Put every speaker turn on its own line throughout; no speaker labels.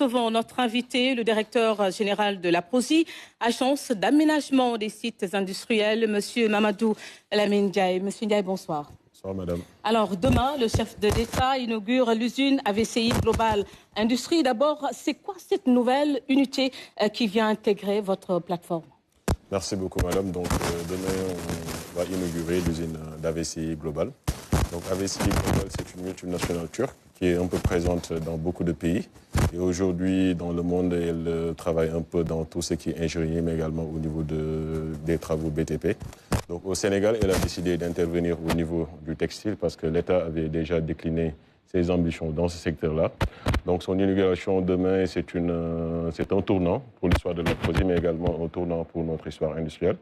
recevons notre invité, le directeur général de la PROSI, agence d'aménagement des sites industriels, Monsieur Mamadou Lamine Ndiaye. Monsieur Ndiaye, bonsoir.
Bonsoir, madame.
Alors, demain, le chef de l'État inaugure l'usine AVCI Global Industrie. D'abord, c'est quoi cette nouvelle unité qui vient intégrer votre plateforme?
Merci beaucoup, madame. Donc, demain, on va inaugurer l'usine d'AVCI Global. Donc, AVCI Global, c'est une multinationale turque qui est un peu présente dans beaucoup de pays. Et aujourd'hui, dans le monde, elle travaille un peu dans tout ce qui est ingénierie, mais également au niveau des travaux BTP. Donc, au Sénégal, elle a décidé d'intervenir au niveau du textile parce que l'État avait déjà décliné ses ambitions dans ce secteur-là. Donc, son inauguration demain, c'est un tournant pour l'histoire de la PROSI, mais également un tournant pour notre histoire industrielle.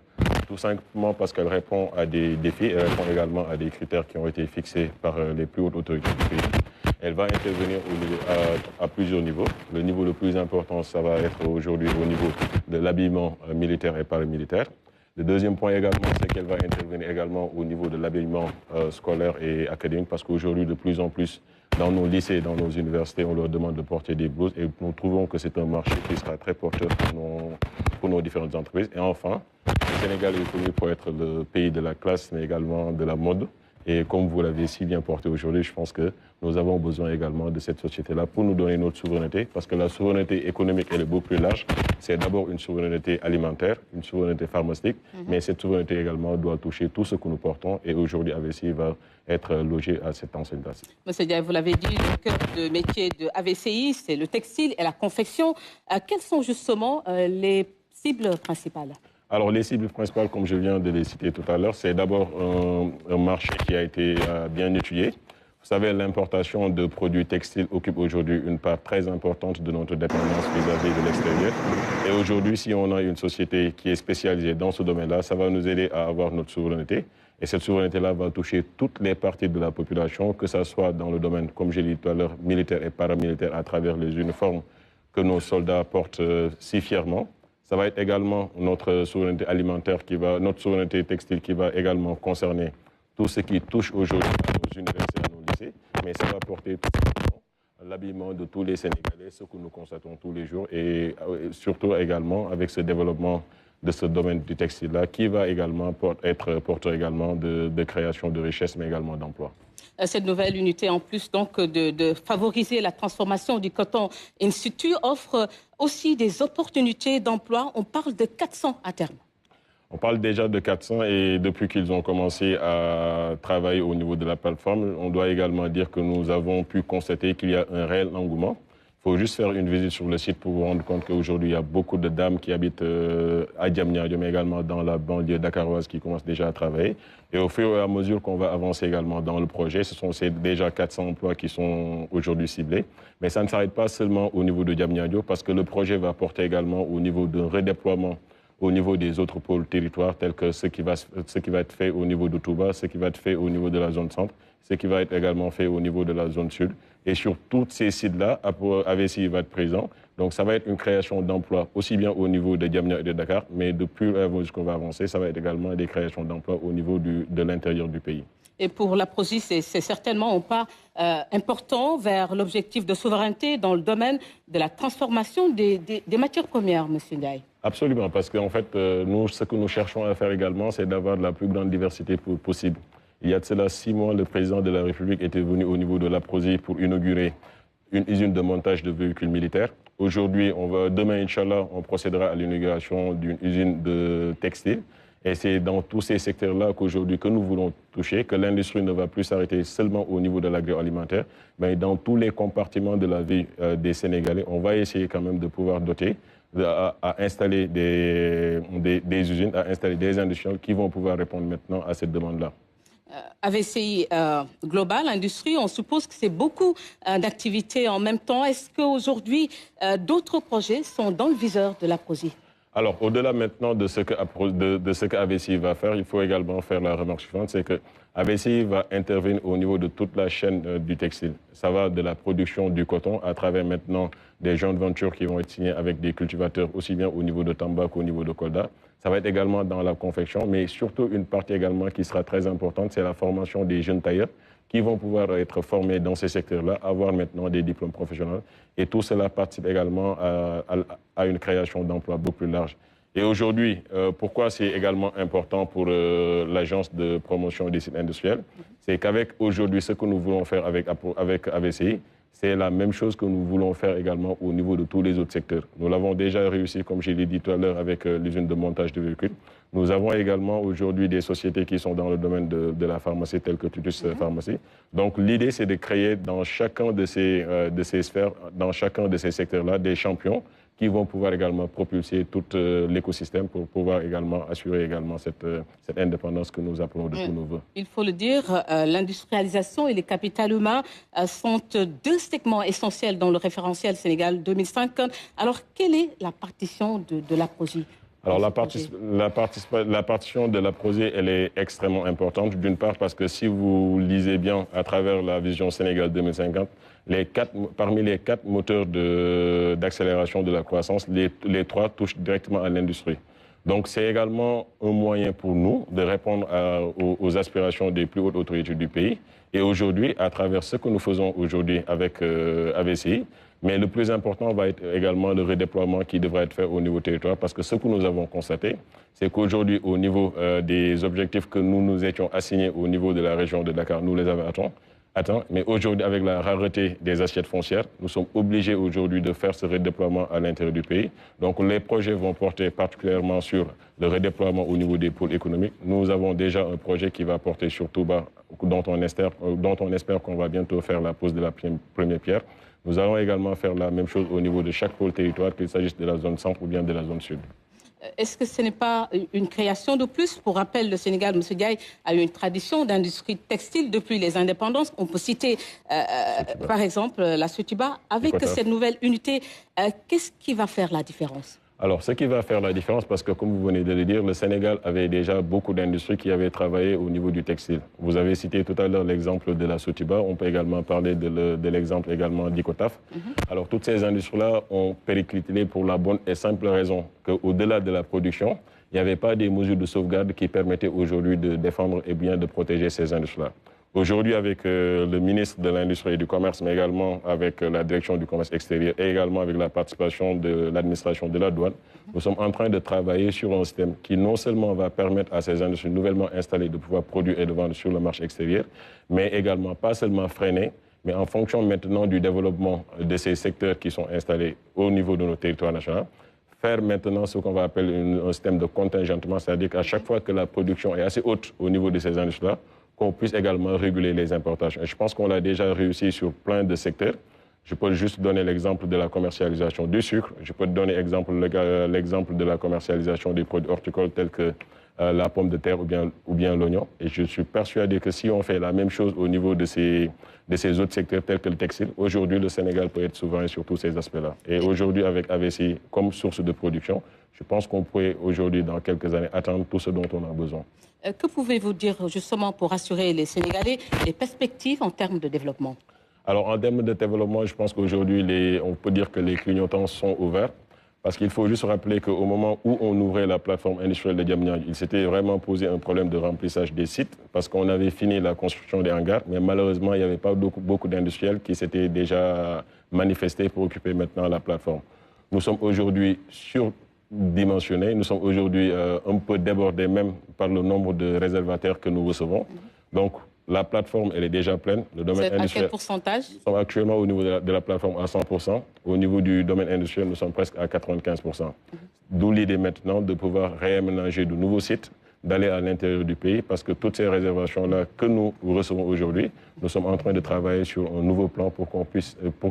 Tout simplement parce qu'elle répond à des défis et répond également à des critères qui ont été fixés par les plus hautes autorités du pays. Elle va intervenir à plusieurs niveaux. Le niveau le plus important, ça va être aujourd'hui au niveau de l'habillement militaire et paramilitaire. Le deuxième point également, c'est qu'elle va intervenir également au niveau de l'habillement scolaire et académique, parce qu'aujourd'hui, de plus en plus, dans nos lycées, dans nos universités, on leur demande de porter des blouses et nous trouvons que c'est un marché qui sera très porteur pour nos différentes entreprises. Et enfin, le Sénégal est connu pour être le pays de la classe, mais également de la mode. Et comme vous l'avez si bien porté aujourd'hui, je pense que nous avons besoin également de cette société-là pour nous donner notre souveraineté, parce que la souveraineté économique, elle est beaucoup plus large. C'est d'abord une souveraineté alimentaire, une souveraineté pharmaceutique, mais cette souveraineté également doit toucher tout ce que nous portons. Et aujourd'hui, AVCI va être logé à cette enseigne-là.
Monsieur Ndiaye, vous l'avez dit, le cœur de métier de AVCI, c'est le textile et la confection. Quelles sont justement les cibles principales?
Alors, les cibles principales, comme je viens de les citer tout à l'heure, c'est d'abord un marché qui a été bien étudié. Vous savez, l'importation de produits textiles occupe aujourd'hui une part très importante de notre dépendance vis-à-vis de l'extérieur. Et aujourd'hui, si on a une société qui est spécialisée dans ce domaine-là, ça va nous aider à avoir notre souveraineté. Et cette souveraineté-là va toucher toutes les parties de la population, que ce soit dans le domaine, comme j'ai dit tout à l'heure, militaire et paramilitaire, à travers les uniformes que nos soldats portent si fièrement. Ça va être également notre souveraineté alimentaire, notre souveraineté textile qui va également concerner tout ce qui touche aujourd'hui à nos universités, à nos lycées. Mais ça va porter tout simplement l'habillement de tous les Sénégalais, ce que nous constatons tous les jours. Et surtout également avec ce développement de ce domaine du textile-là, qui va également être porteur également de création de richesses, mais également d'emplois.
Cette nouvelle unité, en plus donc de favoriser la transformation du coton institut, offre aussi des opportunités d'emploi. On parle de 400 à terme.
On parle déjà de 400 et depuis qu'ils ont commencé à travailler au niveau de la plateforme, on doit également dire que nous avons pu constater qu'il y a un réel engouement. Il faut juste faire une visite sur le site pour vous rendre compte qu'aujourd'hui, il y a beaucoup de dames qui habitent à Diamniadio, mais également dans la banlieue dakaroise qui commencent déjà à travailler. Et au fur et à mesure qu'on va avancer également dans le projet, ce sont déjà 400 emplois qui sont aujourd'hui ciblés. Mais ça ne s'arrête pas seulement au niveau de Diamniadio, parce que le projet va porter également au niveau d'un redéploiement au niveau des autres pôles territoires, tels que ce qui va être fait au niveau de Touba, ce qui va être fait au niveau de la zone centre, ce qui va être également fait au niveau de la zone sud. Et sur tous ces sites-là, AVCI va être présent. Donc ça va être une création d'emplois, aussi bien au niveau de Diamniadio et de Dakar, mais de plus à mesure qu'on va avancer, ça va être également des créations d'emplois au niveau de l'intérieur du pays.
Et pour la PROSI, c'est certainement un pas important vers l'objectif de souveraineté dans le domaine de la transformation des matières premières, M. Ndiaye.
Absolument, parce qu'en fait, nous, ce que nous cherchons à faire également, c'est d'avoir la plus grande diversité possible. Il y a de cela 6 mois, le président de la République était venu au niveau de la PROSI pour inaugurer une usine de montage de véhicules militaires. Aujourd'hui, demain, Inch'Allah, on procédera à l'inauguration d'une usine de textile. Et c'est dans tous ces secteurs-là qu'aujourd'hui que nous voulons toucher, que l'industrie ne va plus s'arrêter seulement au niveau de l'agroalimentaire, mais dans tous les compartiments de la vie des Sénégalais, on va essayer quand même de pouvoir doter, à installer des usines, à installer des industriels qui vont pouvoir répondre maintenant à cette demande-là.
AVCI Global Industrie, on suppose que c'est beaucoup d'activités en même temps. Est-ce qu'aujourd'hui, d'autres projets sont dans le viseur de la PROSI?
Alors, au-delà maintenant de ce que AVCI va faire, il faut également faire la remarque suivante, c'est que AVCI va intervenir au niveau de toute la chaîne du textile. Ça va de la production du coton à travers maintenant des joint ventures qui vont être signées avec des cultivateurs aussi bien au niveau de Tamba qu'au niveau de Kolda. Ça va être également dans la confection, mais surtout une partie également qui sera très importante, c'est la formation des jeunes tailleurs qui vont pouvoir être formés dans ces secteurs-là, avoir maintenant des diplômes professionnels. Et tout cela participe également à une création d'emplois beaucoup plus large. Et aujourd'hui, pourquoi c'est également important pour l'agence de promotion des sites industriels? C'est qu'avec aujourd'hui, ce que nous voulons faire avec AVCI, c'est la même chose que nous voulons faire également au niveau de tous les autres secteurs. Nous l'avons déjà réussi, comme je l'ai dit tout à l'heure, avec l'usine de montage de véhicules. Nous avons également aujourd'hui des sociétés qui sont dans le domaine de la pharmacie, telles que Tutus Pharmacie. Donc l'idée, c'est de créer dans chacun de ces sphères, dans chacun de ces secteurs-là, des champions qui vont pouvoir également propulser tout l'écosystème pour pouvoir également assurer également cette indépendance que nous appelons de tous nos voeux.
Il faut le dire, l'industrialisation et les capitaux humains sont deux segments essentiels dans le référentiel Sénégal 2050. Alors, quelle est la partition de la PROSI?
Alors, la partition de la PROSI, elle est extrêmement importante. D'une part, parce que si vous lisez bien à travers la vision Sénégal 2050, parmi les 4 moteurs d'accélération de la croissance, les 3 touchent directement à l'industrie. Donc, c'est également un moyen pour nous de répondre aux aspirations des plus hautes autorités du pays. Et aujourd'hui, à travers ce que nous faisons aujourd'hui avec AVCI, mais le plus important va être également le redéploiement qui devra être fait au niveau territoire, parce que ce que nous avons constaté, c'est qu'aujourd'hui, au niveau des objectifs que nous étions assignés au niveau de la région de Dakar, nous les avons atteints. Mais aujourd'hui, avec la rareté des assiettes foncières, nous sommes obligés aujourd'hui de faire ce redéploiement à l'intérieur du pays. Donc les projets vont porter particulièrement sur le redéploiement au niveau des pôles économiques. Nous avons déjà un projet qui va porter sur Touba, dont on espère qu'on va bientôt faire la pose de la première pierre. Nous allons également faire la même chose au niveau de chaque pôle territoire, qu'il s'agisse de la zone centre ou bien de la zone sud.
Est-ce que ce n'est pas une création de plus? Pour rappel, le Sénégal, M. Diaye, a eu une tradition d'industrie textile depuis les indépendances. On peut citer, par exemple, la Sotiba. Avec cette nouvelle unité, qu'est-ce qui va faire la différence?
Alors, ce qui va faire la différence, parce que comme vous venez de le dire, le Sénégal avait déjà beaucoup d'industries qui avaient travaillé au niveau du textile. Vous avez cité tout à l'heure l'exemple de la Sotiba, on peut également parler de l'exemple également d'Icotaf. Alors, toutes ces industries-là ont périclité pour la bonne et simple raison qu'au-delà de la production, il n'y avait pas des mesures de sauvegarde qui permettaient aujourd'hui de défendre et bien de protéger ces industries-là. Aujourd'hui, avec le ministre de l'Industrie et du Commerce, mais également avec la direction du commerce extérieur et également avec la participation de l'administration de la douane, nous sommes en train de travailler sur un système qui non seulement va permettre à ces industries nouvellement installées de pouvoir produire et de vendre sur le marché extérieur, mais également pas seulement freiner, mais en fonction maintenant du développement de ces secteurs qui sont installés au niveau de nos territoires nationaux, faire maintenant ce qu'on va appeler un système de contingentement, c'est-à-dire qu'à chaque fois que la production est assez haute au niveau de ces industries-là, qu'on puisse également réguler les importations. Et je pense qu'on l'a déjà réussi sur plein de secteurs. Je peux juste donner l'exemple de la commercialisation du sucre. Je peux donner l'exemple de la commercialisation des produits horticoles tels que la pomme de terre ou bien l'oignon. Et je suis persuadé que si on fait la même chose au niveau de ces autres secteurs tels que le textile, aujourd'hui, le Sénégal peut être souverain sur tous ces aspects-là. Et aujourd'hui, avec AVCI comme source de production, je pense qu'on pourrait aujourd'hui, dans quelques années, atteindre tout ce dont on a besoin.
Que pouvez-vous dire justement pour rassurer les Sénégalais les perspectives en termes de développement?
Alors en termes de développement, je pense qu'aujourd'hui, on peut dire que les clignotants sont ouverts. Parce qu'il faut juste rappeler qu'au moment où on ouvrait la plateforme industrielle de Diamniadio, il s'était vraiment posé un problème de remplissage des sites parce qu'on avait fini la construction des hangars, mais malheureusement, il n'y avait pas beaucoup d'industriels qui s'étaient déjà manifestés pour occuper maintenant la plateforme. Nous sommes aujourd'hui surdimensionnés, nous sommes aujourd'hui un peu débordés même par le nombre de réservataires que nous recevons. Donc, la plateforme, elle est déjà pleine. Le domaine industriel,
à quel pourcentage?
Nous sommes actuellement au niveau de la plateforme à 100%. Au niveau du domaine industriel, nous sommes presque à 95%. D'où l'idée maintenant de pouvoir réaménager de nouveaux sites, d'aller à l'intérieur du pays, parce que toutes ces réservations-là que nous recevons aujourd'hui, nous sommes en train de travailler sur un nouveau plan pour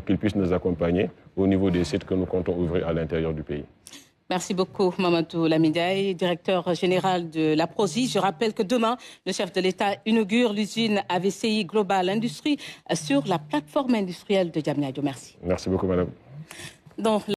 qu'ils puissent nous accompagner au niveau des sites que nous comptons ouvrir à l'intérieur du pays.
Merci beaucoup, Mamadou Lamine Diaye, directeur général de la PROSI. Je rappelle que demain, le chef de l'État inaugure l'usine AVCI Global Industrie sur la plateforme industrielle de Diamniadio. Merci.
Merci beaucoup, madame.